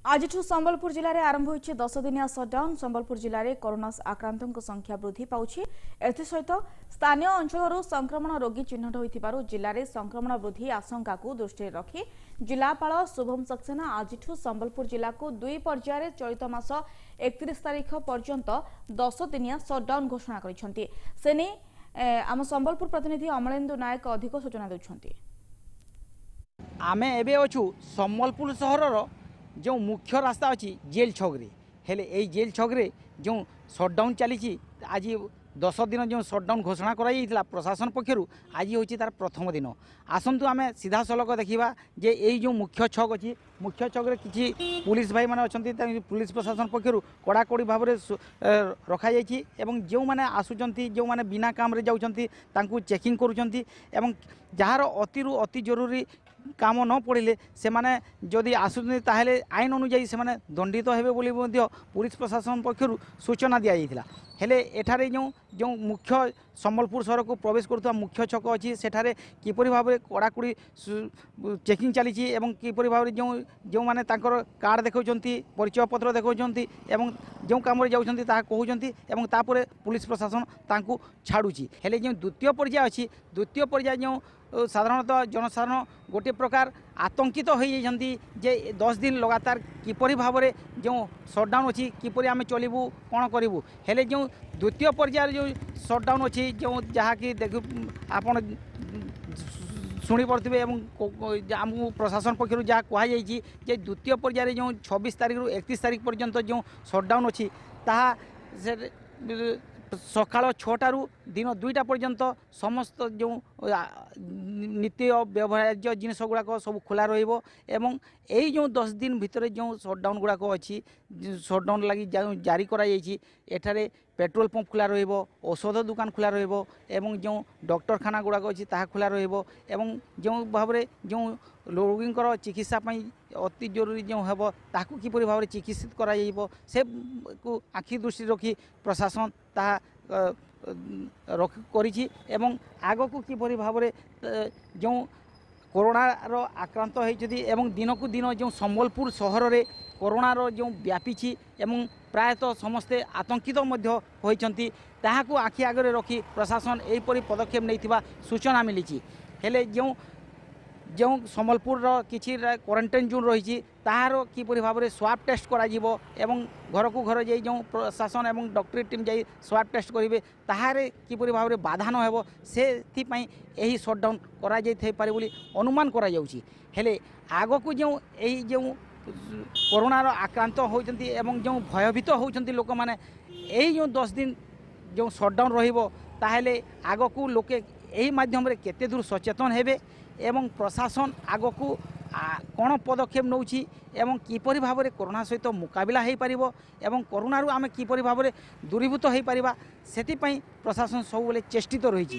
आज संबलपुर जिले में आरंभ होइछि 10 दिनिया सटडाउन। संबलपुर जिले में कोरोना आक्रांतों संख्या वृद्धि पाउछि। एसहित स्थानीय अंचल संक्रमण रोगी चिन्हट होइथिबारु जिले में संक्रमण वृद्धि आशंका को दृष्टि रखी जिलापाल शुभम सक्सेना आज संबलपुर जिला को 2 पर्यायर चलित मास 31 तारिख पर्यंत 10 दिनिया सटडाउन घोषणा करिसेंति। सेने आम संबलपुर प्रतिनिधि अमलेन्दु नायक अधिक सूचना देउछंति। आमे एबे अछु संबलपुर सहरर जो मुख्य रास्ता अच्छी जेल छकरे हेले ए जेल छकरे जो सटडाउन चली आज 10 दिन जो सटडाउन घोषणा करा प्रशासन पक्षर आज हूँ तार प्रथम दिन। आसतु आम सीधा सलक देखा जे यही जो मुख्य छक अच्छी मुख्य छकरे किसी पुलिस भाई मैंने अच्छा पुलिस प्रशासन पक्षर कड़ाकड़ी भाव में रखा जाएगी। जो मैंने आसुंच जो मैंने बिना काम रे जाउछंती तांकु चेकिंग करुछंती एवं जार अतिरु अति जरूरी काम न पड़े से माने जदि आसुछंती ताहेले आईन अनुଯାयी से माने दंडित हेबे बोली मध्य पुलिस प्रशासन पक्षर सूचना दिया जाइथिला। हेले एठारे जो मुख्य संबलपुर सहर को प्रवेश करुवा मुख्य छक अच्छी सेठारे किपरि भाव में कड़ाकड़ी चेकिंग चली किपरि भाव में जो माने तांकर कार्ड देखौछंती परिचय पत्र देखौछंती एवं जो काम जाउछंती ताहा कहउछंती एवं तापर पुलिस प्रशासन तांकु छाड़ुची। हेले जो द्वितीय पर्याय अच्छी द्वितीय पर्याय जो साधारणतः जनसाधारण गोटे प्रकार आतंकित हो जे 10 दिन लगातार किपरि भाव में जो सटडाउन अच्छी किपरि आम चलू कौन करूँ। हेले जो द्वितीय पर्यायर जो सटडाउन अच्छी जो जहाँकि देख आपण शुणी पड़े आमको प्रशासन पक्षर जहाँ कहुई जे द्वितीय पर्यायर जो 26 तारीख रु 31 तारीख पर्यंत जो सटडाउन अच्छी ताहा सकाल 6टारू दिन 2टा पर्यंत समस्त जो नित्य व्यवहार्य जिनस गुड़ाक सब खोला रहिबो एवं यही जो 10 दिन भितर जो सटडाउन गुड़ाक अच्छी सटडाउन लगी जारी कराई एठारे पेट्रोल पंप खुला रहिबो औषध दुकान खुला रहिबो एवं जो डॉक्टरखाना गुड़ाक अच्छी ताहा खुला रहिबो एवं जो भाव में जो रोगींकर चिकित्सा अति जरूरी जो हेब ताकू किपरि भाव में चिकित्सित करा जाइबो से को आखि दृष्टि रखी प्रशासन ताहा करिछि एवं आग को किपरि भाव में जो कोरोनार आक्रांत होइछथि एवं दिन को दिन जो संबलपुर सहर रे कोरोनार जो व्यापी एवं प्रायतः समस्ते आतंकित मध्य होइछन्ति ताहाकू आखि आगरे रखी प्रशासन एहिपरि पदक्षेप नैथिबा सूचना मिली। हेले जो संबलपुर किसी क्वारंटाइन जोन रही तार किपरि भाव में स्वाब टेस्ट करा जीवो एवं घर को घर जाई जो प्रशासन एवं डॉक्टरी टीम जाई स्वाब टेस्ट करेंगे ताहारे किपरि भाव में बाधा न हेबो सेथिपाई एही सटडाउन करा जाई पारे बोली अनुमान करा जाउची। हेले आगो को जो एही जो कोरोनार आक्रांत होइछन्ति एवं जो भयभीत होइछन्ति लोक माने एही जो 10 दिन जो सटडाउन रहिबो ताहेले आगो को लोके एही माध्यम रे केते दूर सचेतन हेबे एवं प्रशासन आग को कौन पदक्षेप नौछि एवं किपरि भाव में कोरोना सहित मुकाबिला हो पारिबो एवं कोरोना आम किपरि भाव में दूरीभूत हो पारिबा सेति पई प्रशासन सब बेले चेष्टित रही।